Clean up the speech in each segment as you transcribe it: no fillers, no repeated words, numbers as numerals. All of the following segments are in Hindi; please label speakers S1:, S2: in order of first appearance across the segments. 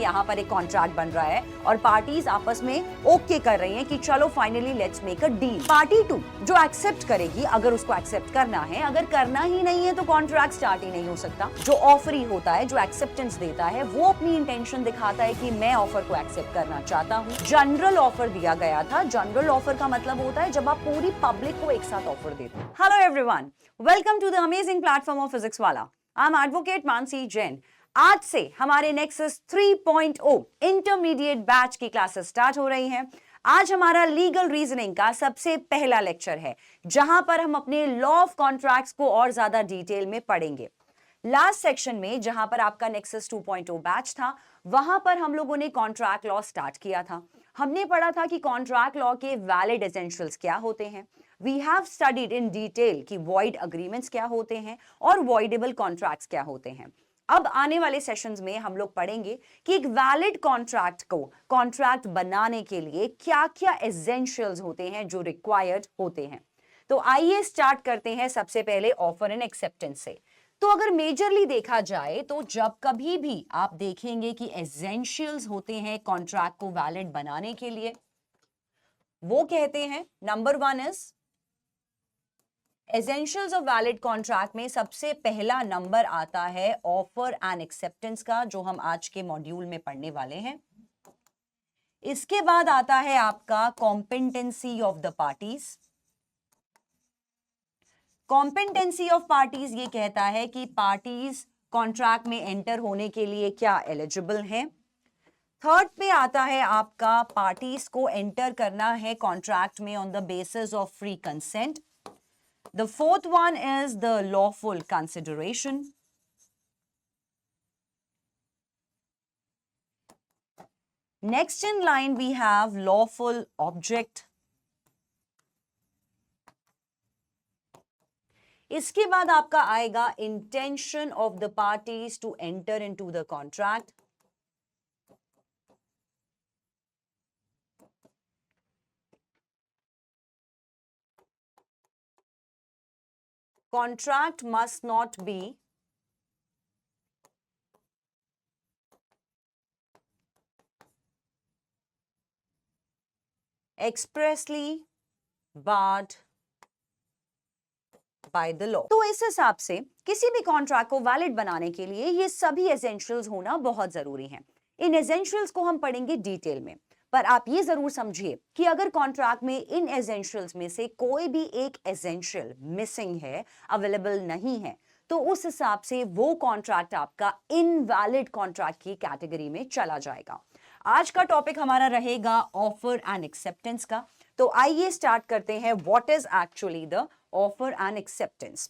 S1: यहाँ पर एक कॉन्ट्रैक्ट बन रहा है और पार्टीज आपस में ओके कर रही हैं कि चलो finally let's make a deal. Party 2 जो एक्सेप्ट करेगी, अगर उसको एक्सेप्ट करना है, अगर करना ही नहीं है तो कॉन्ट्रैक्ट स्टार्ट ही नहीं हो सकता। जो ऑफरी होता है, जो एक्सेप्टेंस देता है, वो अपनी इंटेंशन दिखाता है कि मैं ऑफर को एक्सेप्ट करना चाहता हूँ। जनरल ऑफर दिया गया था। जनरल ऑफर का मतलब होता है जब आप पूरी पब्लिक को एक साथ ऑफर देते हो। Hello everyone, welcome to the amazing platform of Physics Wallah. I am advocate Mansi Jain. आज से हमारे नेक्सस 3.0 इंटरमीडिएट बैच की क्लासेस स्टार्ट हो रही हैं। आज हमारा लीगल रीजनिंग का सबसे पहला लेक्चर है, जहां पर हम अपने लॉ ऑफ कॉन्ट्रैक्ट्स को और ज्यादा डिटेल में पढ़ेंगे। लास्ट सेक्शन में जहां पर आपका नेक्सस 2.0 बैच था, वहां पर हम लोगों ने कॉन्ट्रैक्ट लॉ स्टार्ट किया था। हमने पढ़ा था कि कॉन्ट्रैक्ट लॉ के वैलिड एसेंशियल्स क्या होते हैं। We have studied in detail कि वॉइड अग्रीमेंट्स क्या होते हैं और वॉइडेबल कॉन्ट्रैक्ट्स क्या होते हैं। अब आने वाले सेशंस में हम लोग पढ़ेंगे कि एक वैलिड कॉन्ट्रैक्ट को कॉन्ट्रैक्ट बनाने के लिए क्या-क्या एसेंशियल्स होते हैं जो रिक्वायर्ड होते हैं। तो आइए स्टार्ट करते हैं सबसे पहले ऑफर एंड एक्सेप्टेंस से। तो अगर मेजरली देखा जाए तो जब कभी भी आप देखेंगे कि एसेंशियल्स होते हैं कॉन्ट्रैक्ट को वैलिड बनाने के लिए, वो कहते हैं number 1 is essentials of valid contract में सबसे पहला नंबर आता है ऑफर एंड एक्सेप्टेंस का, जो हम आज के मॉड्यूल में पढ़ने वाले हैं। इसके बाद आता है आपका competency of the parties. Competency of parties ये कहता है कि पार्टीज कॉन्ट्रैक्ट में एंटर होने के लिए क्या एलिजिबल हैं। थर्ड पे आता है आपका पार्टीज को एंटर करना है कॉन्ट्रैक्ट में on the basis of free consent. The fourth one is the lawful consideration. Next in line we have lawful object. इसके बाद आपका आएगा intention of the parties to enter into the contract. Contract must not be expressly barred by the law. तो इस हिसाब से किसी भी कॉन्ट्रैक्ट को वैलिड बनाने के लिए ये सभी एसेंशियल्स होना बहुत जरूरी हैं। इन एसेंशियल्स को हम पढ़ेंगे डिटेल में, पर आप ये जरूर समझिए कि अगर कॉन्ट्रैक्ट में इन एसेंशियल्स में से कोई भी एक एसेंशियल मिसिंग है, अवेलेबल नहीं है, तो उस हिसाब से वो कॉन्ट्रैक्ट आपका इनवैलिड कॉन्ट्रैक्ट की कैटेगरी में चला जाएगा। आज का टॉपिक हमारा रहेगा ऑफर एंड एक्सेप्टेंस का। तो आइए स्टार्ट करते हैं what is actually the offer and acceptance.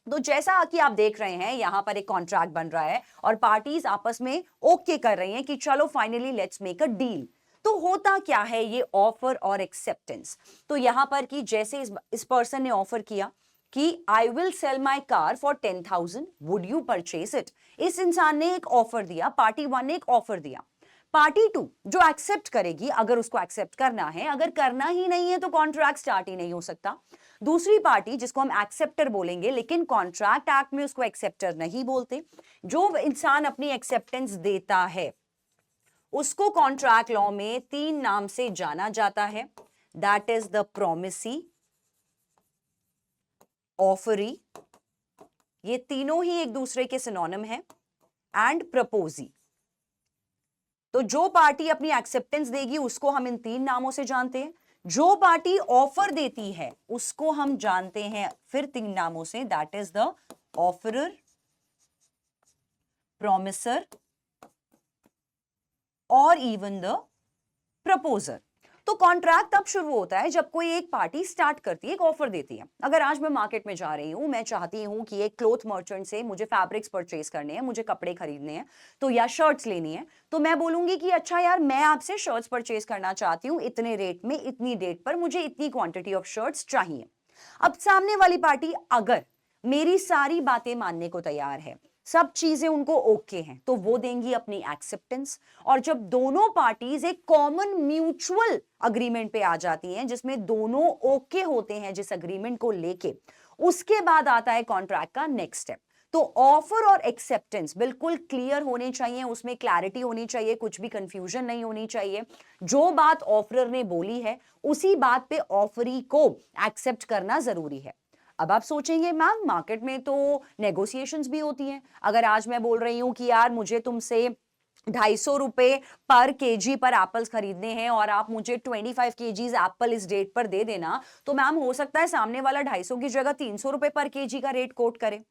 S1: तो जैसा कि आप देख रहे हैं, यहां पर एक कॉन्ट्रैक्ट बन रहा है और पार्टीज आपस में ओके कर रही हैं कि चलो finally let's make a deal. तो होता क्या है ये ऑफर और एक्सेप्टेंस? तो यहां पर कि जैसे इस पर्सन ने ऑफर किया कि I will sell my car for 10,000, would you purchase it. इस इंसान ने एक ऑफर दिया, पार्टी 1 ने एक ऑफर दिया। पार्टी 2 जो एक्सेप्ट करेगी, अगर उसको एक्सेप्ट करना है, अगर करना ही नहीं है तो कॉन्ट्रैक्ट स्टार्ट ही नहीं हो सकता। दूसरी पार्टी जिसको हम एक्सेप्टर बोलेंगे, लेकिन कॉन्ट्रैक्ट एक्ट में उसको एक्सेप्टर नहीं बोलते, जो इंसान अपनी एक्सेप्टेंस देता है उसको कॉन्ट्रैक्ट लॉ में 3 नाम से जाना जाता है। That is the promisee, offeree, ये तीनों ही एक दूसरे के सिनोनिम है, एंड प्रपोजी। तो जो पार्टी अपनी एक्सेप्टेंस देगी उसको हम इन 3 नामों से जानते हैं। जो पार्टी ऑफर देती है उसको हम जानते हैं फिर 3 नामों से, that is the offeror, promisor और इवन द प्रपोजर। तो कॉन्ट्रैक्ट तब शुरू होता है जब कोई एक पार्टी स्टार्ट करती है, एक ऑफर देती है। अगर आज मैं मार्केट में जा रही हूं, मैं चाहती हूं कि एक क्लोथ मर्चेंट से मुझे फैब्रिक्स परचेज करने हैं, मुझे कपड़े खरीदने हैं, तो या शर्ट्स लेनी है, तो मैं बोलूंगी कि अच्छा यार, मैं आपसे शर्ट्स परचेज करना चाहती हूं इतने रेट में, इतनी डेट पर, मुझे इतनी क्वांटिटी ऑफ शर्ट्स चाहिए। अब सामने वाली पार्टी अगर मेरी सारी बातें मानने को तैयार है, सब चीजें उनको ओके हैं, तो वो देंगी अपनी एक्सेप्टेंस। और जब दोनों पार्टीज एक कॉमन म्यूचुअल अग्रीमेंट पे आ जाती हैं, जिसमें दोनों ओके होते हैं जिस अग्रीमेंट को लेके, उसके बाद आता है कॉन्ट्रैक्ट का नेक्स्ट स्टेप। तो ऑफर और एक्सेप्टेंस बिल्कुल क्लियर होने चाहिए, उसमें क्लैरिटी होनी चाहिए, कुछ भी कंफ्यूजन नहीं होनी चाहिए। जो बात ऑफरर ने बोली है उसी बात पे ऑफरी को एक्सेप्ट करना जरूरी है। अब आप सोचेंगे मैम मार्केट में तो नेगोशिएशंस भी होती हैं। अगर आज मैं बोल रही हूं कि यार मुझे तुमसे 250 रुपए पर केजी पर एप्पल्स खरीदने हैं और आप मुझे 25 केजीज एप्पल इस डेट पर दे देना, तो मैम हो सकता है सामने वाला 250 की जगह 300 रुपए पर केजी का रेट कोट करे।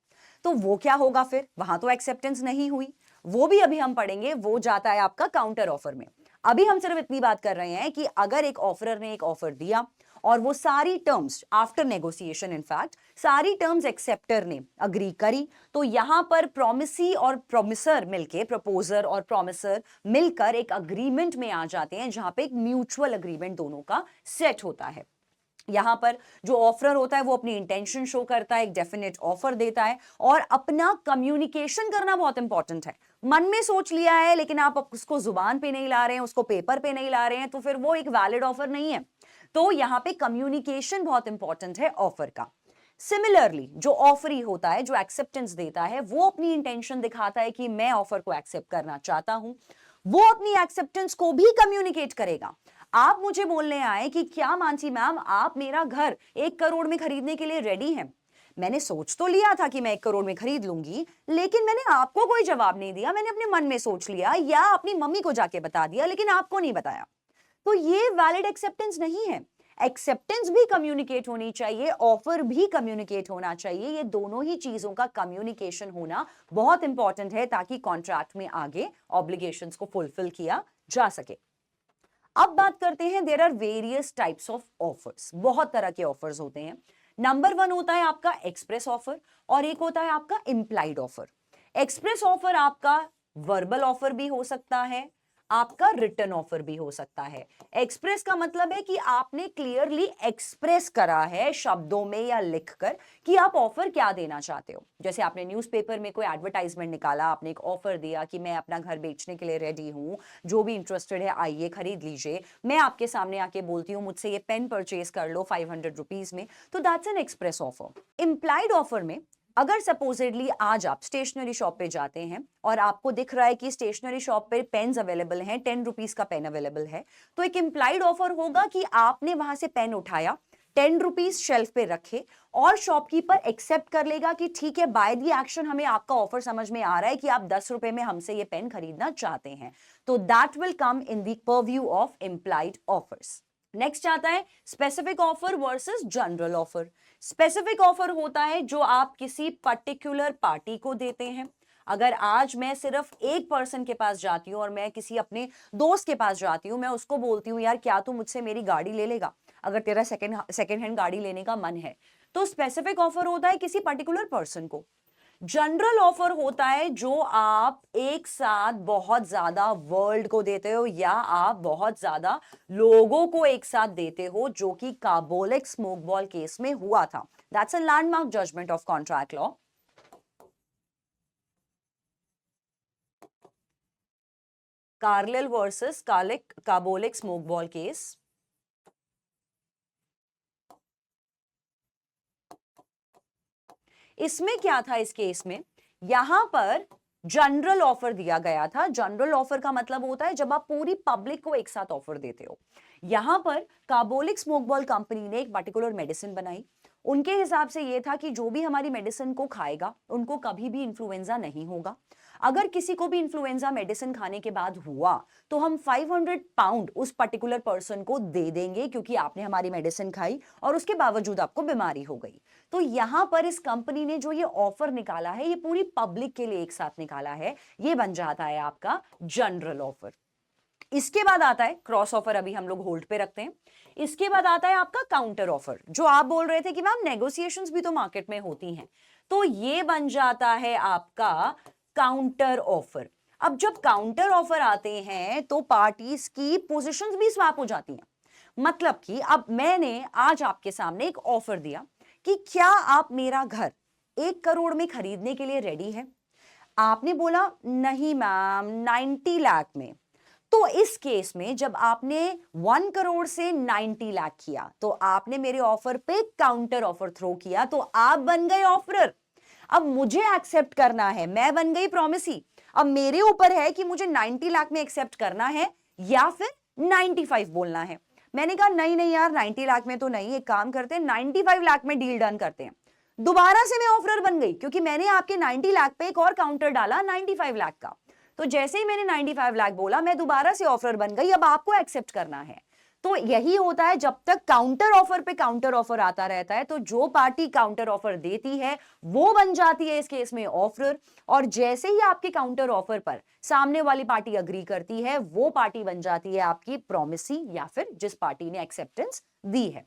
S1: तो वो क्या होगा फिर, वहां तो एक्सेप्टेंस नहीं हुई। वो भी अभी हम पढ़ेंगे, वो जाता है आपका काउंटर ऑफर में। अभी हम सिर्फ इतनी बात कर रहे हैं कि अगर एक ऑफरर ने एक ऑफर दिया और वो सारी टर्म्स आफ्टर नेगोशिएशन इनफैक्ट सारी टर्म्स एक्सेप्टर ने अग्री करी, तो यहां पर प्रोमिसी और प्रोमिसर मिलके, प्रपोजर और प्रोमिसर मिलकर एक अग्रीमेंट में आ जाते हैं, जहां पे एक म्यूचुअल अग्रीमेंट दोनों का सेट होता है। यहां पर जो ऑफरर होता है वो अपनी इंटेंशन शो करता है, एक डेफिनेट ऑफर देता है और अपना कम्युनिकेशन करना बहुत इंपॉर्टेंट है। मन में सोच लिया है लेकिन आप उसको जुबान पे नहीं ला रहे हैं, उसको पेपर पे नहीं ला रहे हैं, तो फिर वो एक वैलिड ऑफर नहीं है। तो यहां पे कम्युनिकेशन बहुत इंपॉर्टेंट है ऑफर का। सिमिलरली जो ऑफरी होता है, जो एक्सेप्टेंस देता है, वो अपनी इंटेंशन दिखाता है कि मैं ऑफर को एक्सेप्ट करना चाहता हूं। वो अपनी एक्सेप्टेंस को भी कम्युनिकेट करेगा। आप मुझे बोलने आए कि क्या मानसी मैम आप मेरा घर 1 करोड़ में खरीदने के लिए रेडी हैं। मैंने सोच तो लिया था कि मैं 1 करोड़ में खरीद लूंगी, लेकिन मैंने आपको कोई जवाब नहीं दिया। मैंने अपने मन में सोच लिया या अपनी मम्मी को जाके बता दिया, लेकिन आपको नहीं बताया। तो ये वैलिड एक्सेप्टेंस नहीं है। एक्सेप्टेंस भी कम्युनिकेट होनी चाहिए, ऑफर भी कम्युनिकेट होना चाहिए। ये दोनों ही चीजों का कम्युनिकेशन होना बहुत इंपॉर्टेंट है ताकि कॉन्ट्रैक्ट में आगे ऑब्लिगेशंस को फुलफिल किया जा सके। अब बात करते हैं, there are various types of offers. बहुत तरह के ऑफर्स होते हैं। नंबर 1 होता है आपका एक्सप्रेस ऑफर और एक होता है आपका इंप्लाइड ऑफर। एक्सप्रेस ऑफर आपका वर्बल ऑफर भी हो सकता है, आपका रिटर्न ऑफर भी हो सकता है। एक्सप्रेस का मतलब है कि आपने क्लियरली एक्सप्रेस करा है शब्दों में या लिखकर कि आप ऑफर क्या देना चाहते हो। जैसे आपने न्यूज़पेपर में कोई एडवर्टाइजमेंट निकाला, आपने एक ऑफर दिया कि मैं अपना घर बेचने के लिए रेडी हूं, जो भी इंटरेस्टेड है आइए खरीद लीजिए। मैं आपके सामने आके बोलती हूँ मुझसे ये पेन परचेज कर लो 500 रुपीज में, तो that's an express offer. Implied offer में अगर सपोजिटली आज आप स्टेशनरी शॉप पे जाते हैं और आपको दिख रहा है कि स्टेशनरी शॉप पे पेन्स अवेलेबल हैं, 10 रुपीज का पेन अवेलेबल है, तो एक इंप्लाइड ऑफर होगा कि आपने वहां से पेन उठाया, 10 रुपीज शेल्फ पे रखे और शॉपकीपर एक्सेप्ट कर लेगा कि ठीक है, बाय द एक्शन हमें आपका ऑफर समझ में आ रहा है कि आप 10 रुपए में हमसे ये पेन खरीदना चाहते हैं। तो that will come in the purview of implied offers. Next आता है specific offer versus general offer. Specific offer होता है जो आप किसी पर्टिकुलर पार्टी को देते हैं। अगर आज मैं सिर्फ एक पर्सन के पास जाती हूं और मैं किसी अपने दोस्त के पास जाती हूं, मैं उसको बोलती हूं यार क्या तू मुझसे मेरी गाड़ी ले लेगा, अगर तेरा सेकंड हैंड गाड़ी लेने का मन है, तो स्पेसिफिक ऑफर होता है किसी पर्टिकुलर पर्सन को। जनरल ऑफर होता है जो आप एक साथ बहुत ज्यादा वर्ल्ड को देते हो या आप बहुत ज्यादा लोगों को एक साथ देते हो, जो कि कार्बोलिक स्मोक बॉल केस में हुआ था। That's a landmark judgement of contract law. Carlill versus Carbolic Smoke Ball case. इसमें क्या था, इस केस में यहां पर जनरल ऑफर दिया गया था। जनरल ऑफर का मतलब होता है जब आप पूरी पब्लिक को एक साथ ऑफर देते हो। यहां पर कार्बोलिक स्मोक बॉल कंपनी ने एक पर्टिकुलर मेडिसिन बनाई। उनके हिसाब से यह था कि जो भी हमारी मेडिसिन को खाएगा उनको कभी भी इन्फ्लुएंजा नहीं होगा। अगर किसी को भी इन्फ्लुएंजा मेडिसिन खाने के बाद हुआ तो हम 500 पाउंड उस पर्टिकुलर पर्सन को दे देंगे, क्योंकि आपने हमारी मेडिसिन खाई और उसके बावजूद आपको बीमारी हो गई। तो यहां पर इस कंपनी ने जो ये ऑफर निकाला है, ये पूरी पब्लिक के लिए एक साथ निकाला है, ये बन जाता है आपका जनरल ऑफर। इसके बाद आता है क्रॉस ऑफर, अभी हम लोग होल्ड पे रखते हैं। इसके बाद आता है आपका काउंटर ऑफर, जो आप बोल रहे थे कि मैम नेगोशिएशंस भी तो मार्केट में होती हैं, तो ये बन जाता है आपका काउंटर ऑफर। अब जब काउंटर ऑफर आते हैं तो पार्टीज की पोजीशंस भी स्वैप हो जाती हैं। मतलब कि अब मैंने आज आपके सामने एक ऑफर दिया कि क्या आप मेरा घर 1 करोड़ में खरीदने के लिए रेडी है। आपने बोला नहीं मैम 90 लाख में। तो इस केस में जब आपने 1 करोड़ से 90 लाख किया तो आपने मेरे ऑफर पे काउंटर ऑफर थ्रो किया, तो आप बन गए ऑफरर। अब मुझे एक्सेप्ट करना है, मैं बन गई प्रॉमिसी, अब मेरे ऊपर है कि मुझे 90 लाख में एक्सेप्ट करना है या फिर 95 बोलना है। मैंने कहा नहीं नहीं यार 90 लाख में तो नहीं, एक काम करते हैं 95 लाख में डील डन करते हैं। दोबारा से मैं ऑफर बन गई क्योंकि मैंने आपके 90 लाख पे एक और काउंटर डाला 95 लाख का। तो जैसे ही मैंने 95 लाख बोला, मैं दोबारा से ऑफर बन गई, अब आपको एक्सेप्ट करना है। तो यही होता है, जब तक काउंटर ऑफर पे काउंटर ऑफर आता रहता है तो जो पार्टी काउंटर ऑफर देती है वो बन जाती है इस केस में ऑफर, और जैसे ही आपके काउंटर ऑफर पर सामने वाली पार्टी अग्री करती है वो पार्टी बन जाती है आपकी प्रॉमिसी या फिर जिस पार्टी ने एक्सेप्टेंस दी है।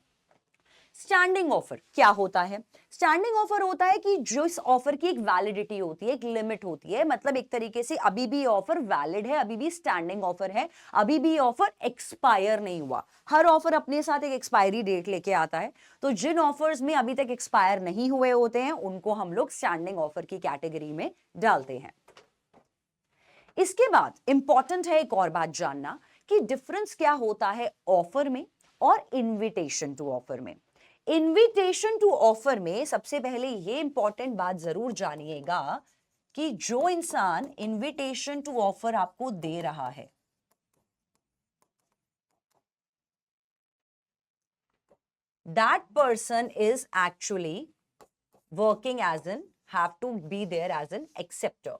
S1: स्टैंडिंग ऑफर क्या होता है? स्टैंडिंग ऑफर होता है कि जो इस ऑफर की एक वैलिडिटी होती है, एक लिमिट होती है, मतलब एक तरीके से अभी भी ऑफर वैलिड है, अभी भी स्टैंडिंग ऑफर है, अभी भी ऑफर एक्सपायर नहीं हुआ। हर ऑफर अपने साथ एक एक्सपायरी डेट लेके आता है, तो जिन ऑफर्स में अभी तक एक्सपायर नहीं हुए होते हैं उनको हम लोग स्टैंडिंग ऑफर की कैटेगरी में डालते हैं। इसके बाद इंपॉर्टेंट है एक और बात जानना कि डिफरेंस क्या होता है ऑफर में और इनविटेशन टू ऑफर में। इनविटेशन टू ऑफर में सबसे पहले ये इंपॉर्टेंट बात जरूर जानिएगा कि जो इंसान इनविटेशन टू ऑफर आपको दे रहा है, that person is actually working as an, have to be there as an acceptor.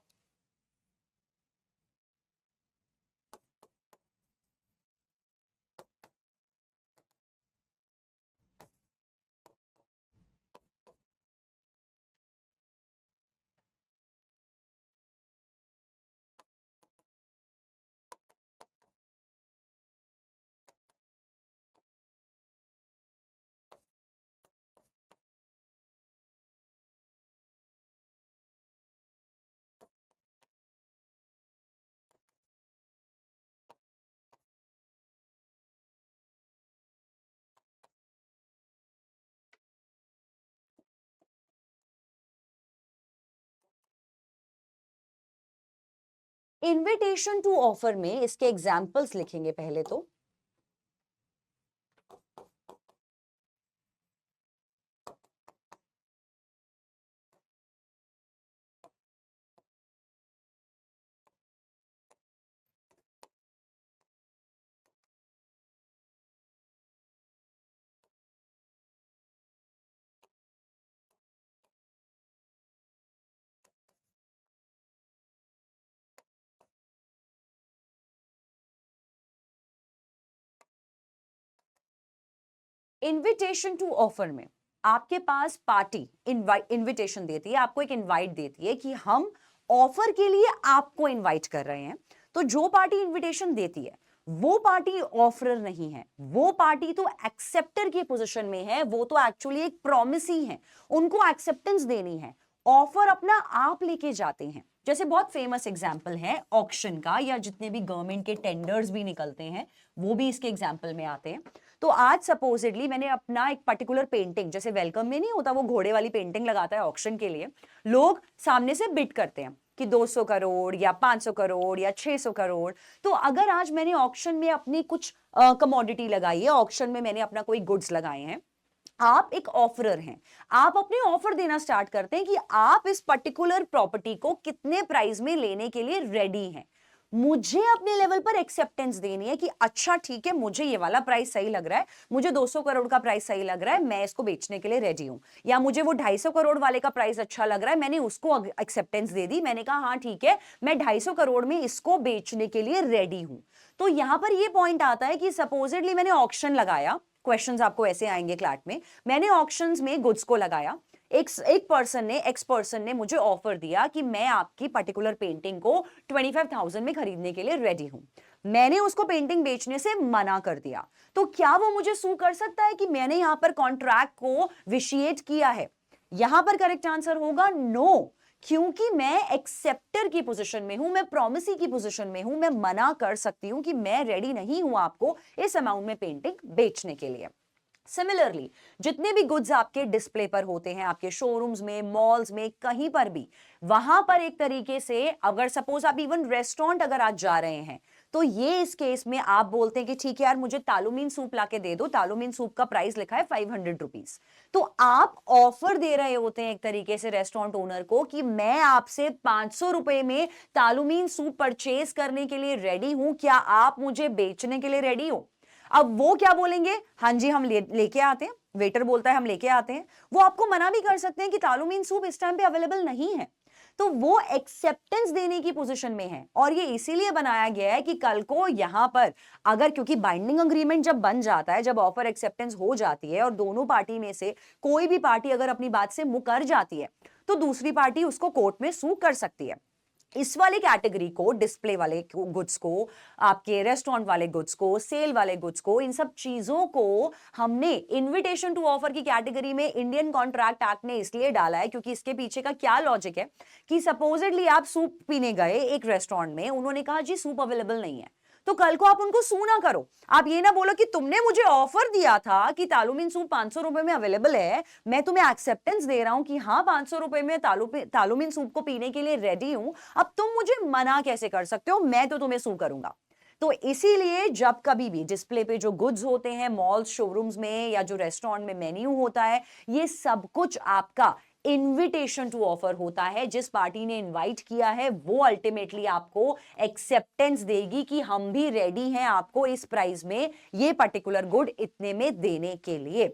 S1: Invitation to offer में इसके एग्जाम्पल्स लिखेंगे पहले तो। इनविटेशन टू ऑफर में आपके पास पार्टी इनविटेशन देती है, आपको एक इनवाइट देती है कि हम ऑफर के लिए आपको इनवाइट कर रहे हैं। तो जो पार्टी इनविटेशन देती है वो पार्टी ऑफरर नहीं है, वो पार्टी तो एक्सेप्टर की पोजीशन में है, वो तो एक्चुअली एक प्रॉमिसी है, उनको एक्सेप्टेंस देनी है। ऑफर अपना आप लेके जाते हैं। जैसे बहुत फेमस एग्जाम्पल है ऑक्शन का, या जितने भी गवर्नमेंट के टेंडर्स भी निकलते हैं वो भी इसके एग्जाम्पल में आते हैं। तो आज सपोजिटली मैंने अपना एक पर्टिकुलर पेंटिंग, जैसे वेलकम में नहीं होता वो घोड़े वाली पेंटिंग लगाता है ऑक्शन के लिए, लोग सामने से बिड करते हैं कि 200 करोड़ या 500 करोड़ या 600 करोड़। तो अगर आज मैंने ऑक्शन में अपनी कुछ कमोडिटी लगाई है, ऑक्शन में मैंने अपना कोई गुड्स लगाए हैं, आप एक ऑफरर हैं, आप अपने ऑफर देना स्टार्ट करते हैं कि आप इस पर्टिकुलर प्रॉपर्टी को कितने प्राइस में लेने के लिए रेडी हैं। मुझे अपने लेवल पर एक्सेप्टेंस देनी है कि अच्छा ठीक है, मुझे ये वाला प्राइस सही लग रहा है, मुझे 200 करोड़ का प्राइस सही लग रहा है, मैं इसको बेचने के लिए रेडी हूं। या मुझे वो 250 करोड़ वाले का प्राइस अच्छा लग रहा है, मैंने उसको एक्सेप्टेंस दे दी, मैंने कहा हाँ ठीक है मैं 250 करोड़ में इसको बेचने के लिए रेडी हूं। तो यहां पर ये पॉइंट आता है कि सपोजिटली मैंने ऑक्शन लगाया, क्वेश्चंस आपको ऐसे आएंगे क्लैट में, मैंने ऑक्शंस में गुड्स को लगाया, एक पर्सन ने, एक्स पर्सन ने मुझे ऑफर दिया कि मैं आपकी पर्टिकुलर पेंटिंग को 25,000 में खरीदने के लिए रेडी हूं। मैंने उसको पेंटिंग बेचने से मना कर दिया, तो क्या वो मुझे सू कर सकता है कि मैंने यहां पर कॉन्ट्रैक्ट को विशिएट किया है? यहां पर करेक्ट आंसर होगा नो, क्योंकि मैं एक्सेप्टर की पोजीशन में हूं, मैं प्रॉमिसी की पोजीशन में हूं, मैं मना कर सकती हूं कि मैं रेडी नहीं हूं आपको इस अमाउंट में पेंटिंग बेचने के लिए। सिमिलरली जितने भी गुड्स आपके डिस्प्ले पर होते हैं, आपके शोरूम्स में, मॉल्स में, कहीं पर भी, वहां पर एक तरीके से अगर सपोज आप इवन रेस्टोरेंट अगर आज जा रहे हैं तो ये इस केस में आप बोलते हैं कि ठीक है यार, मुझे तालुमीन सूप लाके दे दो, तालुमीन सूप का प्राइस लिखा है 500 रुपीज। तो आप ऑफर दे रहे होते हैं एक तरीके से रेस्टोरेंट ओनर को कि मैं आपसे 500 रुपए में तालुमीन सूप परचेज करने के लिए रेडी हूं, क्या आप मुझे बेचने के लिए रेडी हो? अब वो क्या बोलेंगे, हाँ जी हम लेके आते हैं, वेटर बोलता है हम लेके आते हैं। वो आपको मना भी कर सकते हैं कि तालुमीन सूप इस टाइम पे अवेलेबल नहीं है। तो वो एक्सेप्टेंस देने की पोजीशन में है, और ये इसीलिए बनाया गया है कि कल को यहां पर अगर, क्योंकि बाइंडिंग अग्रीमेंट जब बन जाता है, जब ऑफर एक्सेप्टेंस हो जाती है और दोनों पार्टी में से कोई भी पार्टी अगर अपनी बात से मुकर जाती है तो दूसरी पार्टी उसको कोर्ट में सू कर सकती है। इस वाली कैटेगरी को, डिस्प्ले वाले गुड्स को, आपके रेस्टोरेंट वाले गुड्स को, सेल वाले गुड्स को, इन सब चीजों को हमने इनविटेशन टू ऑफर की कैटेगरी में इंडियन कॉन्ट्रैक्ट एक्ट ने इसलिए डाला है क्योंकि इसके पीछे का क्या लॉजिक है कि सपोजिटली आप सूप पीने गए एक रेस्टोरेंट में, उन्होंने कहा जी सूप अवेलेबल नहीं है, तो कल को आप उनको सू ना करो। आप ये ना बोलो कि तुमने मुझे ऑफर दिया था कि तालुमीन सूप 500 रुपए में अवेलेबल है, मैं तुम्हें एक्सेप्टेंस दे रहा हूं कि हाँ 500 रुपए में तालुमीन सूप को पीने के लिए रेडी हूं, अब तुम मुझे मना कैसे कर सकते हो, मैं तो तुम्हें सू करूंगा। तो इसीलिए जब कभी भी डिस्प्ले पे जो गुड्स होते हैं मॉल्स, शोरूम्स में, या जो रेस्टोरेंट में मेन्यू होता है, ये सब कुछ आपका इनविटेशन टू ऑफर होता है। जिस पार्टी ने इनवाइट किया है वो अल्टीमेटली आपको एक्सेप्टेंस देगी कि हम भी रेडी हैं आपको इस प्राइस में ये पर्टिकुलर गुड इतने में देने के लिए।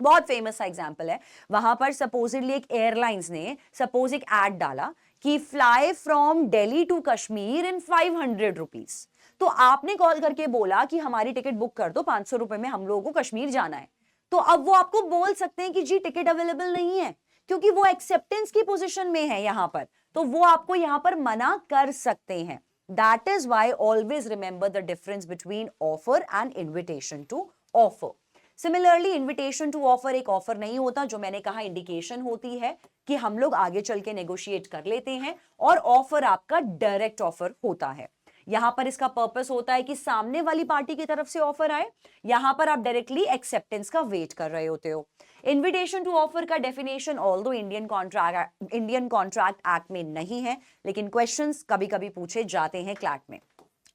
S1: बहुत फेमस एग्जांपल है, वहां पर सपोजिटली एक एयरलाइंस ने सपोज एक एड डाला कि fly from Delhi to Kashmir in 500 rupees. तो आपने कॉल करके बोला कि हमारी टिकट बुक कर दो, 500 रुपए में हम लोगों को कश्मीर जाना है। तो अब वो आपको बोल सकते हैं कि जी टिकट अवेलेबल नहीं है, क्योंकि वो एक्सेप्टेंस की पोजीशन में है यहां पर, तो वो आपको यहां पर मना कर सकते हैं। That is why always remember the difference between offer and invitation to offer. Similarly invitation to offer एक ऑफर नहीं होता, जो मैंने कहा इंडिकेशन होती है कि हम लोग आगे चल के नेगोशिएट कर लेते हैं, और ऑफर आपका डायरेक्ट ऑफर होता है। यहां पर इसका पर्पस होता है कि सामने वाली पार्टी की तरफ से ऑफर आए, यहां पर आप डायरेक्टली एक्सेप्टेंस का वेट कर रहे होते हो। इन्विटेशन टू ऑफर का definition although Indian contract act में नहीं है, लेकिन क्वेश्चंस कभी कभी पूछे जाते हैं क्लैट में।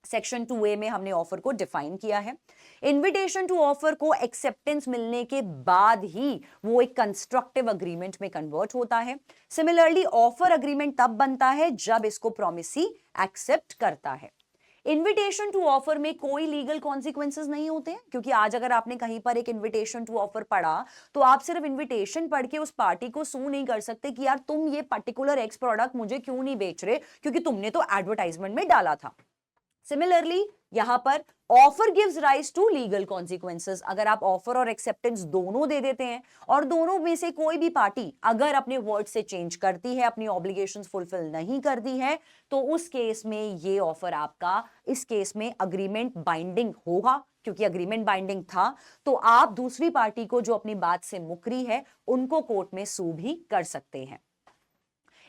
S1: सेक्शन 2A में हमने ऑफर को डिफाइन किया है। इन्विटेशन टू ऑफर को एक्सेप्टेंस मिलने के बाद ही वो एक कंस्ट्रक्टिव अग्रीमेंट में कन्वर्ट होता है। सिमिलरली ऑफर अग्रीमेंट तब बनता है जब इसको प्रॉमिसी एक्सेप्ट करता है। इन्विटेशन टू ऑफर में कोई लीगल कॉन्सिक्वेंसेस नहीं होते हैं, क्योंकि आज अगर आपने कहीं पर एक इन्विटेशन टू ऑफर पढ़ा तो आप सिर्फ इन्विटेशन पढ़ के उस पार्टी को सू नहीं कर सकते कि यार तुम ये पर्टिकुलर एक्स प्रोडक्ट मुझे क्यों नहीं बेच रहे, क्योंकि तुमने तो एडवर्टाइजमेंट में डाला था। सिमिलरली यहां पर offer gives rise to legal consequences. अगर आप ऑफर और एक्सेप्टेंस दोनों दे देते हैं और दोनों में से कोई भी पार्टी अगर अपने वर्ड से चेंज करती है, अपनी ऑब्लिगेशंस फुलफिल नहीं करती है, तो उस केस में ये ऑफर आपका, इस केस में अग्रीमेंट बाइंडिंग होगा, क्योंकि अग्रीमेंट बाइंडिंग था तो आप दूसरी पार्टी को जो अपनी बात से मुकरी है उनको कोर्ट में सू भी कर सकते हैं।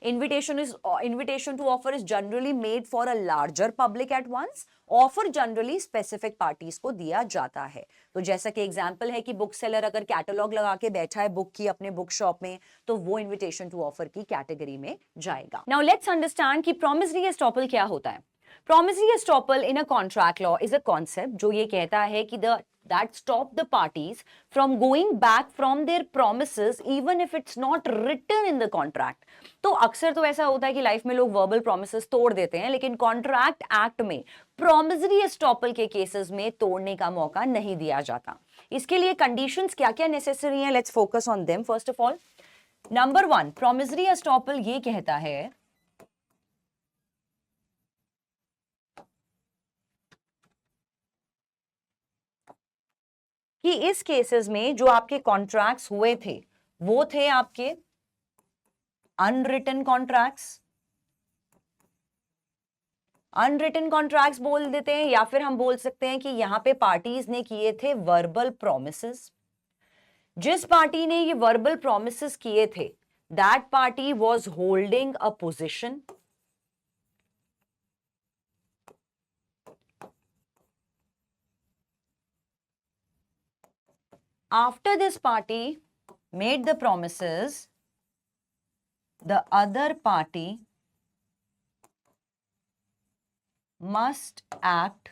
S1: Invitation to offer is generally made for a larger public at once. Offer generally specific parties को दिया जाता है। तो जैसा कि एग्जांपल है कि बुक सेलर अगर कैटलॉग लगा के बैठा है बुक की अपने बुक शॉप में, तो वो इन्विटेशन टू ऑफर की कैटेगरी में जाएगा। नाउ लेट्स अंडरस्टैंड कि प्रॉमिसरी एस्टॉपल क्या होता है। Promissory estoppel in a contract law is a concept जो ये कहता है कि that stop the parties from going back from their promises even if it's not written in the contract. तो अक्सर तो ऐसा होता है कि लाइफ में लोग वर्बल प्रोमिसेस तोड़ देते हैं, लेकिन कॉन्ट्रैक्ट एक्ट में प्रॉमिसरी एस्टॉपल के केसेस में तोड़ने का मौका नहीं दिया जाता। इसके लिए कंडीशंस क्या क्या नेसेसरी हैं, let's focus on them. First of all, number 1, promissory estoppel ये कहता है कि इस केसेस में जो आपके कॉन्ट्रैक्ट्स हुए थे वो थे आपके अनरिटन कॉन्ट्रैक्ट्स। अनरिटन कॉन्ट्रैक्ट्स बोल देते हैं, या फिर हम बोल सकते हैं कि यहां पे पार्टीज ने किए थे वर्बल प्रोमिसेस। जिस पार्टी ने ये वर्बल प्रोमिसेस किए थे that party was holding a position. After this party made the promises, the other party must act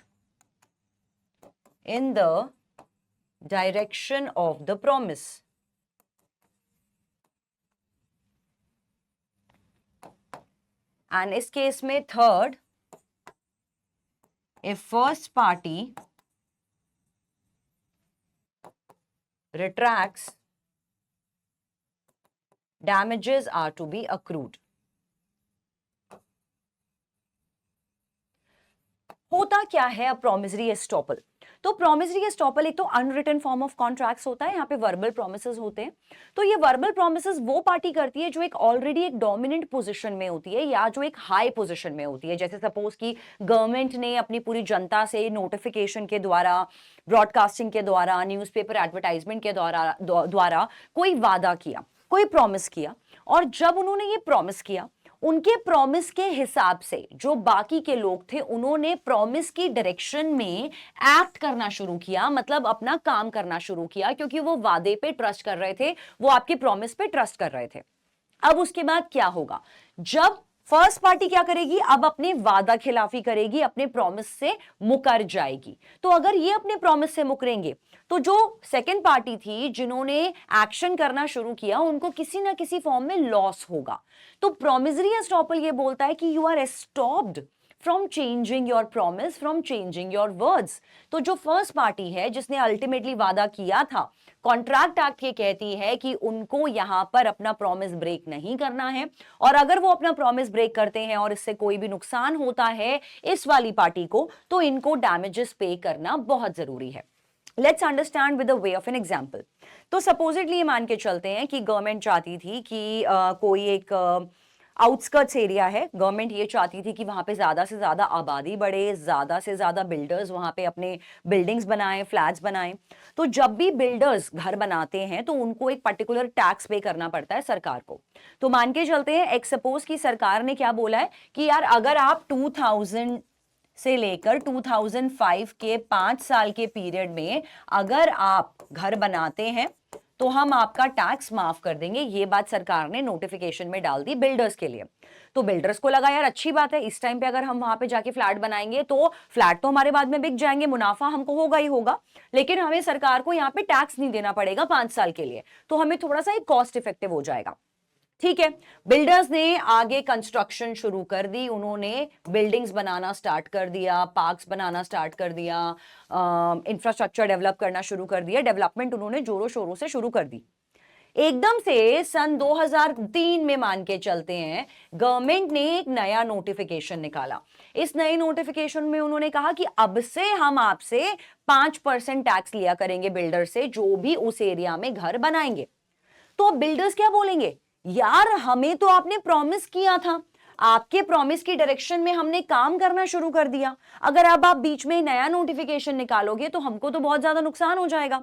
S1: in the direction of the promise. And इस केस में third, if first party retracts, damages are to be accrued. होता क्या है अब प्रॉमिसरी एस्टॉपल? तो प्रॉमिसरी एस्टॉपल एक तो अनरिटन फॉर्म ऑफ कॉन्ट्रैक्ट्स होता है, यहाँ पे वर्बल प्रोमिसेस होते हैं। तो ये वर्बल प्रोमिसेस वो पार्टी करती है जो एक ऑलरेडी एक डोमिनेंट पोजीशन में होती है या जो एक हाई पोजीशन में होती है। जैसे सपोज कि गवर्नमेंट ने अपनी पूरी जनता से नोटिफिकेशन के द्वारा, ब्रॉडकास्टिंग के द्वारा, न्यूज़पेपर एडवर्टाइजमेंट के द्वारा कोई वादा किया, कोई प्रॉमिस किया, और जब उन्होंने ये प्रॉमिस किया, उनके प्रॉमिस के हिसाब से जो बाकी के लोग थे उन्होंने प्रॉमिस की डायरेक्शन में एक्ट करना शुरू किया, मतलब अपना काम करना शुरू किया, क्योंकि वो वादे पे ट्रस्ट कर रहे थे, वो आपके प्रॉमिस पे ट्रस्ट कर रहे थे। अब उसके बाद क्या होगा? जब फर्स्ट पार्टी क्या करेगी? अब अपने वादा खिलाफी करेगी, अपने प्रॉमिस से मुकर जाएगी। तो अगर ये अपने प्रॉमिस से मुकरेंगे तो जो सेकंड पार्टी थी जिन्होंने एक्शन करना शुरू किया उनको किसी ना किसी फॉर्म में लॉस होगा। तो प्रॉमिसरी एस्टॉपल ये बोलता है कि you are stopped from changing your promise, from changing your words. तो जो फर्स्ट पार्टी है जिसने अल्टीमेटली वादा किया था, कॉन्ट्रैक्ट एक्ट ये कहती है कि उनको यहां पर अपना प्रॉमिस ब्रेक नहीं करना है, और अगर वो अपना प्रॉमिस ब्रेक करते हैं और इससे कोई भी नुकसान होता है इस वाली पार्टी को, तो इनको डैमेजेस पे करना बहुत जरूरी है। Let's understand with the way of an example. तो सपोजिटली ये मान के चलते हैं कि गवर्नमेंट चाहती थी कि कोई एक आउटस्कर्ट्स एरिया है, गवर्नमेंट ये चाहती थी कि वहां पे ज्यादा से ज्यादा आबादी बढ़े, ज्यादा से ज्यादा बिल्डर्स वहां पे अपने बिल्डिंग्स बनाएं, फ्लैट्स बनाएं। तो जब भी बिल्डर्स घर बनाते हैं तो उनको एक पर्टिकुलर टैक्स पे करना पड़ता है सरकार को। तो मान के चलते हैं एक सपोज की सरकार ने क्या बोला है कि यार अगर आप 2000 से लेकर 2005 के 5 साल के पीरियड में अगर आप घर बनाते हैं तो हम आपका टैक्स माफ कर देंगे। ये बात सरकार ने नोटिफिकेशन में डाल दी बिल्डर्स के लिए। तो बिल्डर्स को लगा यार अच्छी बात है, इस टाइम पे अगर हम वहां पे जाके फ्लैट बनाएंगे तो फ्लैट तो हमारे बाद में बिक जाएंगे, मुनाफा हमको होगा ही होगा, लेकिन हमें सरकार को यहाँ पे टैक्स नहीं देना पड़ेगा 5 साल के लिए, तो हमें थोड़ा सा एक कॉस्ट इफेक्टिव हो जाएगा। ठीक है, बिल्डर्स ने आगे कंस्ट्रक्शन शुरू कर दी, उन्होंने बिल्डिंग्स बनाना स्टार्ट कर दिया, पार्क्स बनाना स्टार्ट कर दिया, इंफ्रास्ट्रक्चर डेवलप करना शुरू कर दिया, डेवलपमेंट उन्होंने जोरों शोरों से शुरू कर दी। एकदम से सन 2003 में मान के चलते हैं गवर्नमेंट ने एक नया नोटिफिकेशन निकाला। इस नए नोटिफिकेशन में उन्होंने कहा कि अब से हम आपसे 5% टैक्स लिया करेंगे बिल्डर से जो भी उस एरिया में घर बनाएंगे। तो अब बिल्डर्स क्या बोलेंगे, यार हमें तो आपने प्रॉमिस किया था, आपके प्रॉमिस की डायरेक्शन में हमने काम करना शुरू कर दिया, अगर अब आप बीच में नया नोटिफिकेशन निकालोगे तो हमको तो बहुत ज्यादा नुकसान हो जाएगा।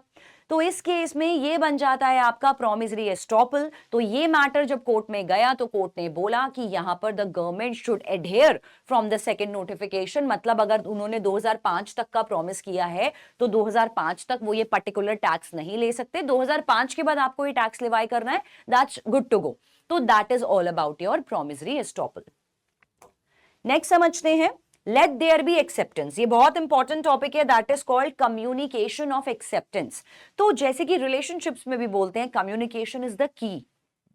S1: तो इस केस में ये बन जाता है आपका प्रॉमिसरी एस्टॉपल। तो ये मैटर जब कोर्ट में गया तो कोर्ट ने बोला कि यहां पर the government should adhere from the second notification, मतलब अगर उन्होंने 2005 तक का प्रॉमिस किया है तो 2005 तक वो ये पर्टिकुलर टैक्स नहीं ले सकते, 2005 के बाद आपको ये टैक्स लिवाई करना है, दैट्स गुड टू गो। तो that is all about your promissory estoppel. Next समझते हैं, लेट देयर बी एक्सेप्टेंस। ये बहुत इंपॉर्टेंट टॉपिक है, that is called communication of acceptance. तो जैसे कि रिलेशनशिप्स में भी बोलते हैं कम्युनिकेशन इज द की,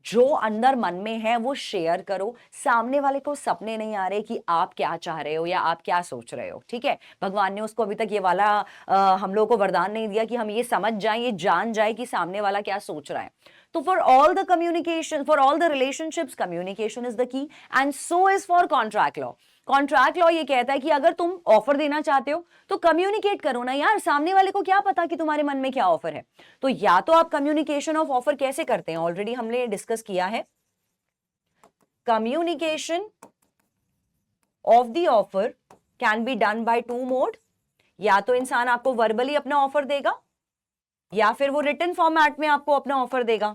S1: जो अंदर मन में है वो शेयर करो, सामने वाले को सपने नहीं आ रहे कि आप क्या चाह रहे हो या आप क्या सोच रहे हो। ठीक है, भगवान ने उसको अभी तक ये वाला हम लोग को वरदान नहीं दिया कि हम ये समझ जाएं, ये जान जाए कि सामने वाला क्या सोच रहा है। तो for all the communication, for all the relationships communication is the key, and so is for contract law. Contract law ये कहता है कि अगर तुम ऑफर देना चाहते हो तो कम्युनिकेट करो ना यार, सामने वाले को क्या पता कि तुम्हारे मन में क्या ऑफर है। तो या तो आप कम्युनिकेशन ऑफ ऑफर कैसे करते हैं, ऑलरेडी हमने डिस्कस किया है। Communication of the offer can be done by 2 mode, या तो इंसान आपको वर्बली अपना ऑफर देगा या फिर वो रिटन फॉर्मेट में आपको अपना ऑफर देगा,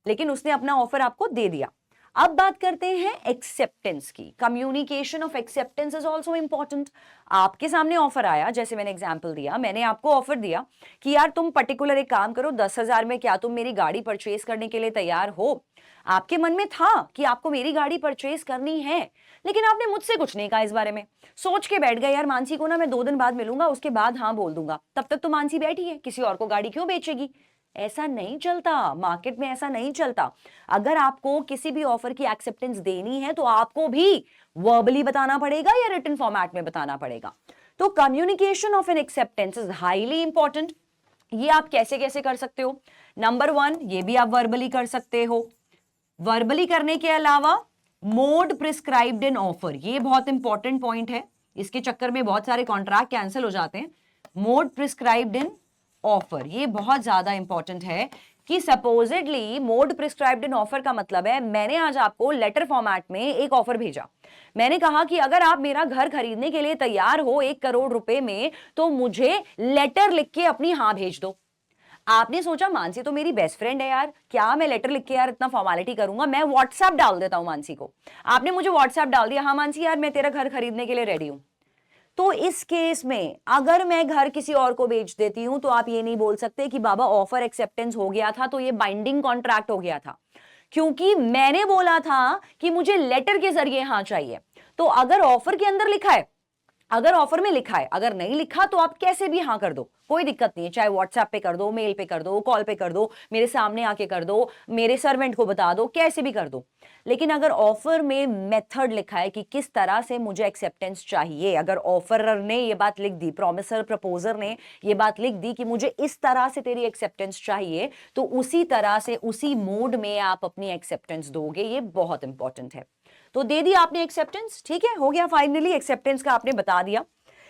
S1: लेकिन उसने अपना ऑफर आपको दे दिया। अब बात करते हैं एक्सेप्टेंस की। Communication of acceptance is also important. आपके सामने ऑफर आया, जैसे मैंने एग्जाम्पल दिया, मैंने आपको ऑफर दिया कि यार तुम पर्टिकुलर एक काम करो, 10,000 में क्या तुम मेरी गाड़ी परचेज करने के लिए तैयार हो? आपके मन में था कि आपको मेरी गाड़ी परचेज करनी है, लेकिन आपने मुझसे कुछ नहीं कहा इस बारे में। सोच के बैठ गए यार मानसी को ना मैं 2 दिन बाद मिलूंगा, उसके बाद हाँ बोल दूंगा। तब तक तो मानसी बैठी है, किसी और को गाड़ी क्यों बेचेगी? ऐसा नहीं चलता, मार्केट में ऐसा नहीं चलता। अगर आपको किसी भी ऑफर की एक्सेप्टेंस देनी है तो आपको भी वर्बली बताना पड़ेगा या रिटन फॉर्मेट में बताना पड़ेगा। तो communication of N acceptance is highly important. ये आप कैसे कैसे कर सकते हो? नंबर 1, ये भी आप वर्बली कर सकते हो। वर्बली करने के अलावा मोड प्रिस्क्राइब्ड इन ऑफर, ये बहुत इंपॉर्टेंट पॉइंट है, इसके चक्कर में बहुत सारे कॉन्ट्रैक्ट कैंसिल हो जाते हैं। मोड प्रिस्क्राइब्ड इन ऑफर, ये बहुत ज्यादा इंपॉर्टेंट है कि supposedly mode prescribed in offer का मतलब है मैंने आज आपको लेटर फॉर्मेट में एक ऑफर भेजा। मैंने कहा कि अगर आप मेरा घर खरीदने के लिए तैयार हो 1 करोड़ रुपए में, तो मुझे लेटर लिख के अपनी हाँ भेज दो। आपने सोचा मानसी तो मेरी बेस्ट फ्रेंड है यार, क्या मैं लेटर लिख के यार इतना फॉर्मेलिटी करूंगा, मैं व्हाट्सएप डाल देता हूं मानसी को। आपने मुझे व्हाट्सएप डाल दिया, हाँ मानसी यार मैं तेरा घर खरीदने के लिए रेडी हूं। तो इस केस में अगर मैं घर किसी और को बेच देती हूं तो आप ये नहीं बोल सकते कि बाबा ऑफर एक्सेप्टेंस हो गया था तो ये बाइंडिंग कॉन्ट्रैक्ट हो गया था, क्योंकि मैंने बोला था कि मुझे लेटर के जरिए हाँ चाहिए। तो अगर ऑफर के अंदर लिखा है, अगर ऑफर में लिखा है, अगर नहीं लिखा तो आप कैसे भी हाँ कर दो, कोई दिक्कत नहीं है। चाहे व्हाट्सएप पे कर दो, मेल पे कर दो, कॉल पे कर दो, मेरे सामने आके कर दो, मेरे सर्वेंट को बता दो, कैसे भी कर दो। लेकिन अगर ऑफर में मेथड लिखा है कि किस तरह से मुझे एक्सेप्टेंस चाहिए, अगर ऑफरर ने ये बात लिख दी, प्रॉमिसर प्रपोजर ने ये बात लिख दी कि मुझे इस तरह से तेरी एक्सेप्टेंस चाहिए, तो उसी तरह से उसी मोड में आप अपनी एक्सेप्टेंस दोगे। ये बहुत इंपॉर्टेंट है। तो दे दी आपने एक्सेप्टेंस, ठीक है, हो गया फाइनली एक्सेप्टेंस का आपने बता दिया।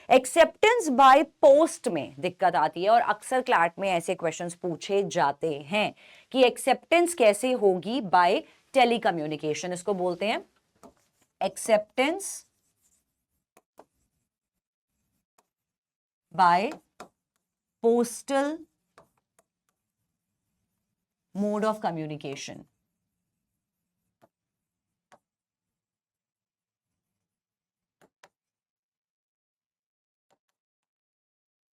S1: एक्सेप्टेंस बाय पोस्ट में दिक्कत आती है और अक्सर क्लैट में ऐसे क्वेश्चंस पूछे जाते हैं कि एक्सेप्टेंस कैसे होगी बाय टेलीकम्युनिकेशन। इसको बोलते हैं acceptance bye postal mode of communication.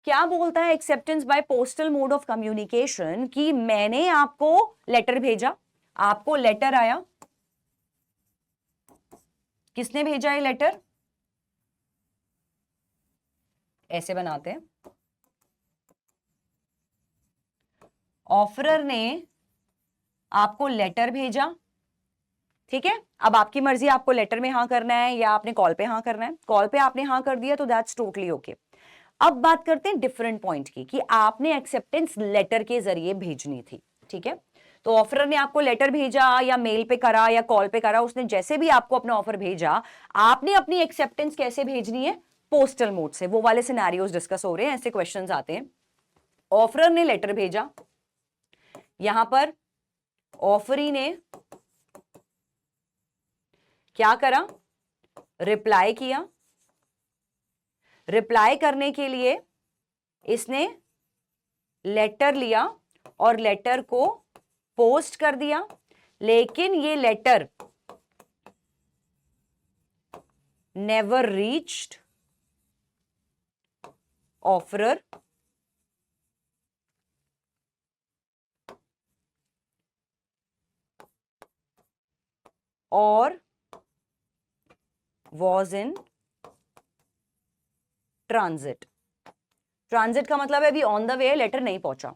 S1: क्या बोलता है acceptance bye postal mode of communication? कि मैंने आपको लेटर भेजा, आपको लेटर आया, किसने भेजा है लेटर? ऐसे बनाते हैं, ऑफरर ने आपको लेटर भेजा, ठीक है। अब आपकी मर्जी, आपको लेटर में हाँ करना है या आपने कॉल पे हाँ करना है। कॉल पे आपने हाँ कर दिया तो दैट्स टोटली ओके। अब बात करते हैं डिफरेंट पॉइंट की कि आपने एक्सेप्टेंस लेटर के जरिए भेजनी थी, ठीक है। तो ऑफरर ने आपको लेटर भेजा या मेल पे करा या कॉल पे करा, उसने जैसे भी आपको अपना ऑफर भेजा, आपने अपनी एक्सेप्टेंस कैसे भेजनी है? पोस्टल मोड से। वो वाले सिनेरियोस डिस्कस हो रहे हैं, ऐसे क्वेश्चंस आते हैं। ऑफरर ने लेटर भेजा, यहां पर ऑफरी ने क्या करा? रिप्लाई किया। रिप्लाई करने के लिए इसने लेटर लिया और लेटर को पोस्ट कर दिया, लेकिन ये लेटर नेवर रीच्ड ऑफरर और वॉज इन ट्रांजिट। ट्रांजिट का मतलब है अभी ऑन द वे, लेटर नहीं पहुंचा।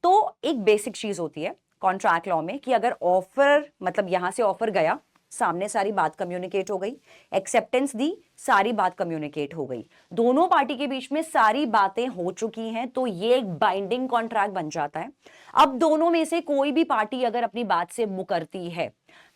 S1: तो एक बेसिक चीज होती है कॉन्ट्रैक्ट लॉ में कि अगर ऑफर, मतलब यहां से ऑफर गया, सामने सारी बात कम्युनिकेट हो गई, एक्सेप्टेंस दी, सारी बात कम्युनिकेट हो गई, दोनों पार्टी के बीच में सारी बातें हो चुकी हैं, तो ये एक बाइंडिंग कॉन्ट्रैक्ट बन जाता है। अब दोनों में से कोई भी पार्टी अगर अपनी बात से मुकरती है,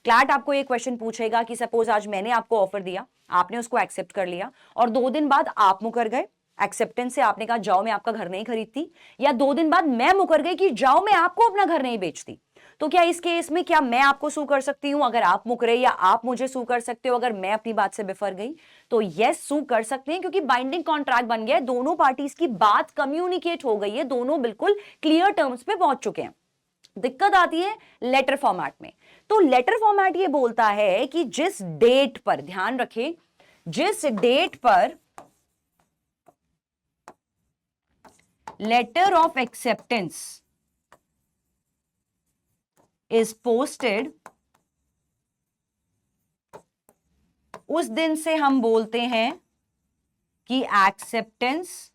S1: क्लैट आपको एक क्वेश्चन पूछेगा कि सपोज आज मैंने आपको ऑफर दिया, आपने उसको एक्सेप्ट कर लिया और 2 दिन बाद आप मुकर गए एक्सेप्टेंस से, आपने कहा जाओ मैं आपका घर नहीं खरीदती, या 2 दिन बाद मैं मुकर गई कि जाओ मैं आपको अपना घर नहीं बेचती। तो क्या इस केस में क्या मैं आपको सू कर सकती हूं अगर आप मुकरे, या आप मुझे सू कर सकते हो अगर मैं अपनी बात से बिफर गई? तो यस, सू कर सकते हैं, क्योंकि बाइंडिंग कॉन्ट्रैक्ट बन गया है, दोनों पार्टीज की बात कम्युनिकेट हो गई है, दोनों बिल्कुल क्लियर टर्म्स पे पहुंच चुके हैं। दिक्कत आती है लेटर फॉर्मेट में। तो लेटर फॉर्मेट ये बोलता है कि जिस डेट पर, ध्यान रखें, जिस डेट पर letter of acceptance is posted, उस दिन से हम बोलते हैं कि एक्सेप्टेंस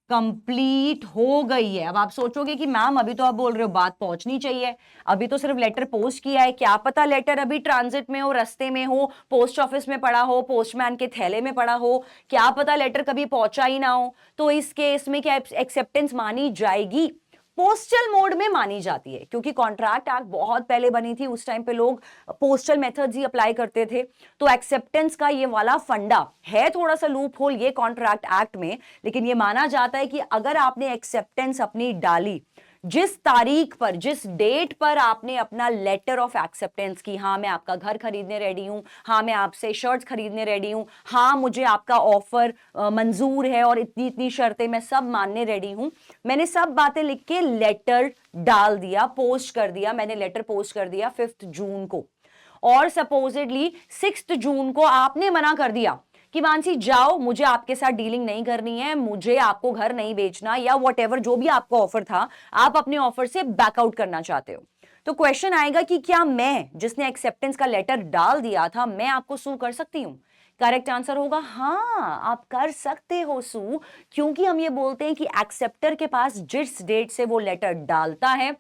S1: कंप्लीट हो गई है। अब आप सोचोगे कि मैम अभी तो आप बोल रहे हो बात पहुंचनी चाहिए, अभी तो सिर्फ लेटर पोस्ट किया है, क्या पता लेटर अभी ट्रांजिट में हो, रास्ते में हो, पोस्ट ऑफिस में पड़ा हो, पोस्टमैन के थैले में पड़ा हो, क्या पता लेटर कभी पहुंचा ही ना हो। तो इस केस में क्या एक्सेप्टेंस मानी जाएगी? पोस्टल मोड में मानी जाती है, क्योंकि कॉन्ट्रैक्ट एक्ट बहुत पहले बनी थी, उस टाइम पे लोग पोस्टल मेथड्स ही अप्लाई करते थे। तो एक्सेप्टेंस का ये वाला फंडा है, थोड़ा सा लूप होल ये कॉन्ट्रैक्ट एक्ट में, लेकिन ये माना जाता है कि अगर आपने एक्सेप्टेंस अपनी डाली, जिस तारीख पर, जिस डेट पर आपने अपना लेटर ऑफ एक्सेप्टेंस की, हाँ मैं आपका घर खरीदने रेडी हूं, हाँ मैं आपसे शर्ट्स खरीदने रेडी हूं, हाँ मुझे आपका ऑफर मंजूर है और इतनी इतनी शर्तें मैं सब मानने रेडी हूं, मैंने सब बातें लिख के लेटर डाल दिया, पोस्ट कर दिया, मैंने लेटर पोस्ट कर दिया 5 जून को, और सपोजिडली 6 जून को आपने मना कर दिया कि मानसी जाओ, मुझे आपके साथ डीलिंग नहीं करनी है, मुझे आपको घर नहीं बेचना, या व्हाटएवर जो भी आपका ऑफर था, आप अपने ऑफर से बैकआउट करना चाहते हो। तो क्वेश्चन आएगा कि क्या मैं, जिसने एक्सेप्टेंस का लेटर डाल दिया था, मैं आपको सू कर सकती हूं? करेक्ट आंसर होगा हाँ, आप कर सकते हो सू, क्योंकि हम ये बोलते हैं कि एक्सेप्टर के पास जिस डेट से वो लेटर डालता है,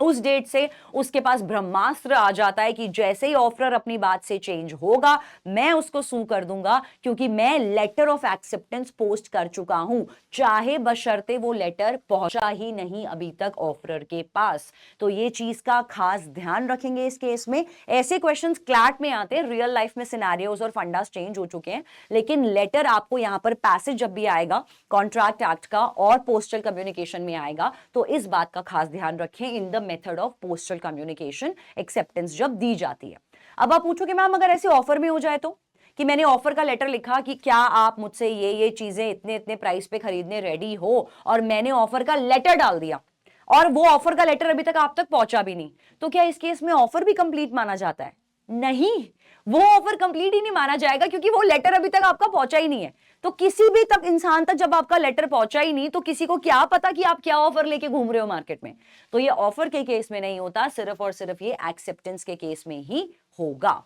S1: उस डेट से उसके पास ब्रह्मास्त्र आ जाता है कि जैसे ही ऑफर अपनी बात से चेंज होगा, मैं उसको सू कर दूंगा, क्योंकि मैं लेटर ऑफ एक्सेप्टेंस पोस्ट कर चुका हूं, चाहे बशर्ते वो लेटर पहुंचा ही नहीं अभी तक ऑफरर के पास। तो ये चीज का खास ध्यान रखेंगे इस केस में। ऐसे क्वेश्चंस क्लैट में आते हैं, रियल लाइफ में सिनेरियोज और फंडास चेंज हो चुके हैं, लेकिन लेटर आपको यहां पर पैसेज जब भी आएगा कॉन्ट्रैक्ट एक्ट का और पोस्टल कम्युनिकेशन में आएगा, तो इस बात का खास ध्यान रखें in the method of postal communication acceptance जब दी जाती है। अब आप पूछोगे मैम अगर ऐसे ऑफर में हो जाए तो, कि मैंने ऑफर का लेटर लिखा कि क्या आप मुझसे ये चीजें इतने इतने प्राइस पे खरीदने रेडी हो, और मैंने ऑफर का लेटर डाल दिया और वो ऑफर का लेटर अभी तक आप तक पहुंचा भी नहीं, तो क्या इस केस में ऑफर भी कंप्लीट माना जाता है? नहीं, वो ऑफर कंप्लीट ही नहीं माना जाएगा, क्योंकि वो लेटर अभी तक आपका पहुंचा ही नहीं है। तो किसी भी तक इंसान तक जब आपका लेटर पहुंचा ही नहीं, तो किसी को क्या पता कि आप क्या ऑफर लेके घूम रहे हो मार्केट में। तो ये ऑफर के केस में नहीं होता, सिर्फ और सिर्फ ये एक्सेप्टेंस के केस में ही होगा।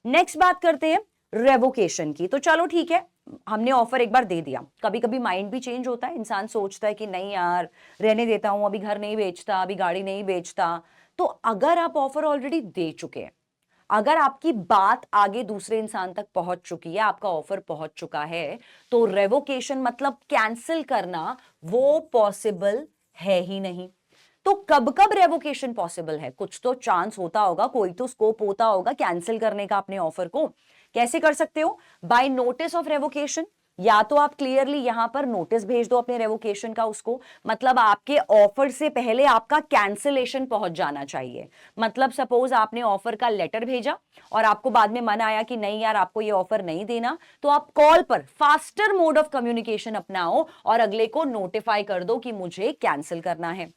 S1: नेक्स्ट बात करते हैं रेवोकेशन की। तो चलो ठीक है, हमने ऑफर एक बार दे दिया, कभी कभी माइंड भी चेंज होता है, इंसान सोचता है कि नहीं यार रहने देता हूं, अभी घर नहीं बेचता, अभी गाड़ी नहीं बेचता। तो अगर आप ऑफर ऑलरेडी दे चुके हैं, अगर आपकी बात आगे दूसरे इंसान तक पहुंच चुकी है, आपका ऑफर पहुंच चुका है, तो रेवोकेशन मतलब कैंसिल करना वो पॉसिबल है ही नहीं। तो कब कब रेवोकेशन पॉसिबल है? कुछ तो चांस होता होगा, कोई तो स्कोप होता होगा कैंसिल करने का अपने ऑफर को। कैसे कर सकते हो? By notice of revocation. या तो आप क्लियरली यहां पर नोटिस भेज दो अपने रेवोकेशन का उसको, मतलब आपके ऑफर से पहले आपका कैंसिलेशन पहुंच जाना चाहिए। मतलब सपोज आपने ऑफर का लेटर भेजा और आपको बाद में मन आया कि नहीं यार आपको ये ऑफर नहीं देना, तो आप कॉल पर फास्टर मोड ऑफ कम्युनिकेशन अपनाओ और अगले को नोटिफाई कर दो कि मुझे कैंसिल करना है।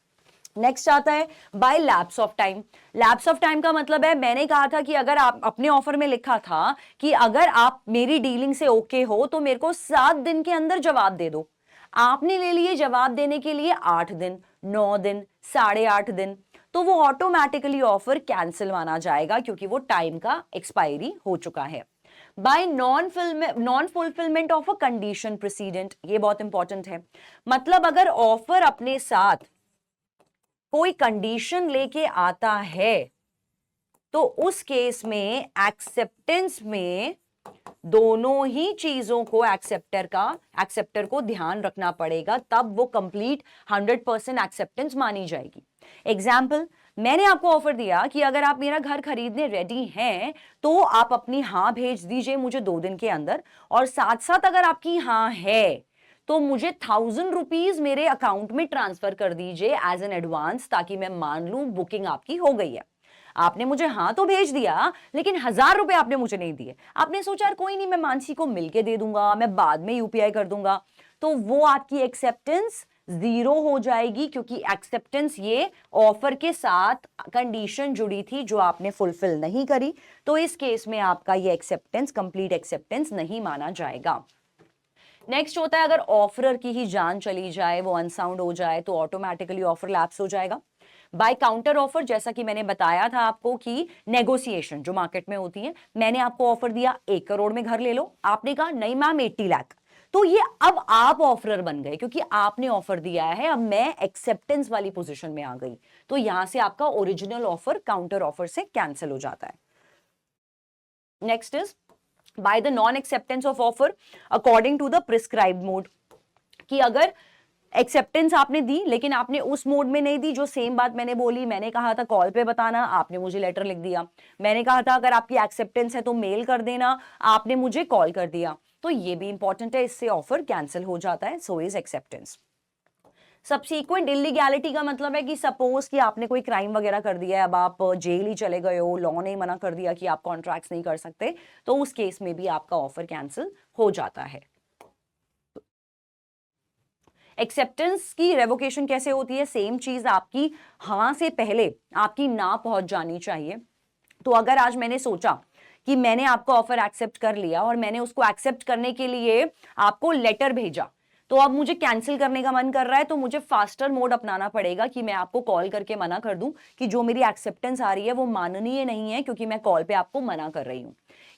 S1: नेक्स्ट आता है by lapse of time. Lapse of time का मतलब है, मैंने कहा था कि अगर आप अपने ऑफर में लिखा था कि अगर आप मेरी डीलिंग से ओके हो तो मेरे को 7 दिन के अंदर जवाब दे दो। आपने ले लिए जवाब देने के लिए 8 दिन, 9 दिन, 8.5 दिन, तो वो ऑटोमेटिकली ऑफर कैंसिल माना जाएगा, क्योंकि वो टाइम का एक्सपायरी हो चुका है। Bye non fulfilment of a condition president, ये बहुत इंपॉर्टेंट है। मतलब अगर ऑफर अपने साथ कोई कंडीशन लेके आता है, तो उस केस में एक्सेप्टेंस में दोनों ही चीजों को एक्सेप्टर को ध्यान रखना पड़ेगा, तब वो कंप्लीट 100% एक्सेप्टेंस मानी जाएगी। एग्जाम्पल, मैंने आपको ऑफर दिया कि अगर आप मेरा घर खरीदने रेडी हैं तो आप अपनी हाँ भेज दीजिए मुझे 2 दिन के अंदर, और साथ साथ अगर आपकी हाँ है तो मुझे 1000 रुपीज मेरे अकाउंट में ट्रांसफर कर दीजिए एज एन एडवांस, ताकि मैं मान लूं बुकिंग आपकी हो गई है। आपने मुझे हाँ तो भेज दिया, लेकिन 1000 रुपए आपने मुझे नहीं दिए। आपने सोचा यार कोई नहीं, मैं मानसी को मिलके दे दूंगा, मैं बाद में यूपीआई कर दूंगा। तो वो आपकी एक्सेप्टेंस 0 हो जाएगी, क्योंकि एक्सेप्टेंस ये ऑफर के साथ कंडीशन जुड़ी थी जो आपने फुलफिल नहीं करी, तो इस केस में आपका ये एक्सेप्टेंस कंप्लीट एक्सेप्टेंस नहीं माना जाएगा। नेक्स्ट होता है, अगर ऑफरर की ही जान चली जाए, वो अनसाउंड हो जाए, तो ऑटोमेटिकली ऑफर लैप्स हो जाएगा। बाय काउंटर ऑफर, जैसा कि मैंने बताया था आपको कि नेगोशिएशन जो मार्केट में होती है, मैंने आपको ऑफर दिया 1 करोड़ में घर ले लो, आपने कहा नहीं मैम 80 लाख, तो ये अब आप ऑफरर बन गए, क्योंकि आपने ऑफर दिया है, अब मैं एक्सेप्टेंस वाली पोजीशन में आ गई, तो यहां से आपका ओरिजिनल ऑफर काउंटर ऑफर से कैंसिल हो जाता है। Next is by the non acceptance of offer according to the prescribed mode, कि अगर एक्सेप्टेंस आपने दी लेकिन आपने उस मोड में नहीं दी, जो सेम बात मैंने बोली, मैंने कहा था कॉल पे बताना, आपने मुझे लेटर लिख दिया, मैंने कहा था अगर आपकी एक्सेप्टेंस है तो मेल कर देना, आपने मुझे कॉल कर दिया, तो ये भी इंपॉर्टेंट है, इससे ऑफर कैंसिल हो जाता है, so is acceptance. Subsequent illegality का मतलब है कि सपोज कि आपने कोई क्राइम वगैरह कर दिया है, अब आप जेल ही चले गए हो, लॉ ने मना कर दिया कि आप कॉन्ट्रैक्ट्स नहीं कर सकते, तो उस केस में भी आपका ऑफर कैंसिल हो जाता है। एक्सेप्टेंस की रेवोकेशन कैसे होती है? सेम चीज, आपकी हाँ से पहले आपकी ना पहुंच जानी चाहिए। तो अगर आज मैंने सोचा कि मैंने आपको ऑफर एक्सेप्ट कर लिया और मैंने उसको एक्सेप्ट करने के लिए आपको लेटर भेजा, तो अब मुझे कैंसिल करने का मन कर रहा है, तो मुझे फास्टर मोड अपनाना पड़ेगा कि मैं आपको कॉल करके मना कर दूं कि जो मेरी एक्सेप्टेंस आ रही है वो माननीय नहीं है, क्योंकि मैं कॉल पे आपको मना कर रही हूं।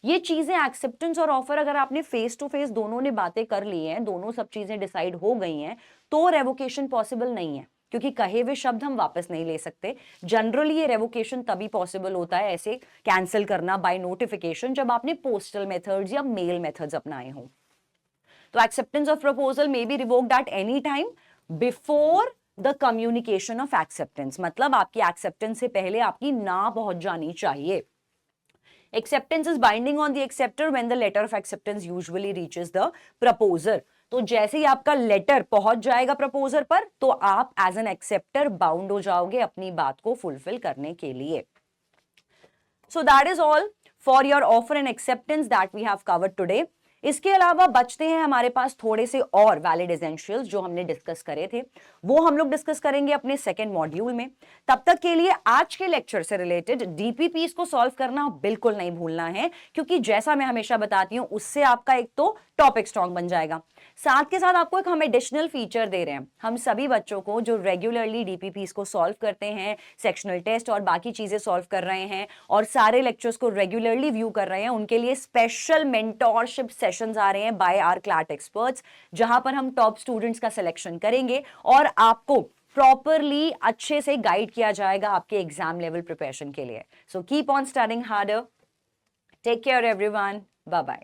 S1: ये चीजें एक्सेप्टेंस और ऑफर अगर आपने फेस टू फेस दोनों ने बातें कर ली हैं, दोनों सब चीजें डिसाइड हो गई हैं, तो रेवोकेशन पॉसिबल नहीं है, क्योंकि कहे हुए शब्द हम वापस नहीं ले सकते। जनरली ये रेवोकेशन तभी पॉसिबल होता है, ऐसे कैंसिल करना बाय नोटिफिकेशन, जब आपने पोस्टल मेथड्स या मेल मेथड्स अपनाए हों। तो acceptance of proposal may be revoked at any time before the communication of acceptance, मतलब आपकी एक्सेप्टेंस से पहले आपकी ना पहुंच जानी चाहिए। Acceptance is binding on the acceptor when the letter of acceptance usually reaches the proposer. तो जैसे ही आपका लेटर पहुंच जाएगा प्रपोजर पर, तो आप एज एन एक्सेप्टर बाउंड हो जाओगे अपनी बात को फुलफिल करने के लिए। So that is all for your offer and acceptance that we have covered today. इसके अलावा बचते हैं हमारे पास थोड़े से और वैलिड एसेंशियल्स जो हमने डिस्कस करे थे, वो हम लोग डिस्कस करेंगे अपने सेकेंड मॉड्यूल में। तब तक के लिए आज के लेक्चर से रिलेटेड डीपीपीस को सॉल्व करना बिल्कुल नहीं भूलना है, क्योंकि जैसा मैं हमेशा बताती हूं, उससे आपका एक तो टॉपिक स्ट्रॉन्ग बन जाएगा, साथ के साथ आपको एक हम एडिशनल फीचर दे रहे हैं। हम सभी बच्चों को जो रेगुलरली डीपीपीस को सॉल्व करते हैं, सेक्शनल टेस्ट और बाकी चीजें सॉल्व कर रहे हैं और सारे लेक्चर्स को रेगुलरली व्यू कर रहे हैं, उनके लिए स्पेशल मेंटोरशिप सेशंस आ रहे हैं बाय आवर क्लैट एक्सपर्ट्स, जहां पर हम टॉप स्टूडेंट्स का सिलेक्शन करेंगे और आपको प्रॉपरली अच्छे से गाइड किया जाएगा आपके एग्जाम लेवल प्रिपरेशन के लिए। So keep on studying harder. Take care everyone, bye bye.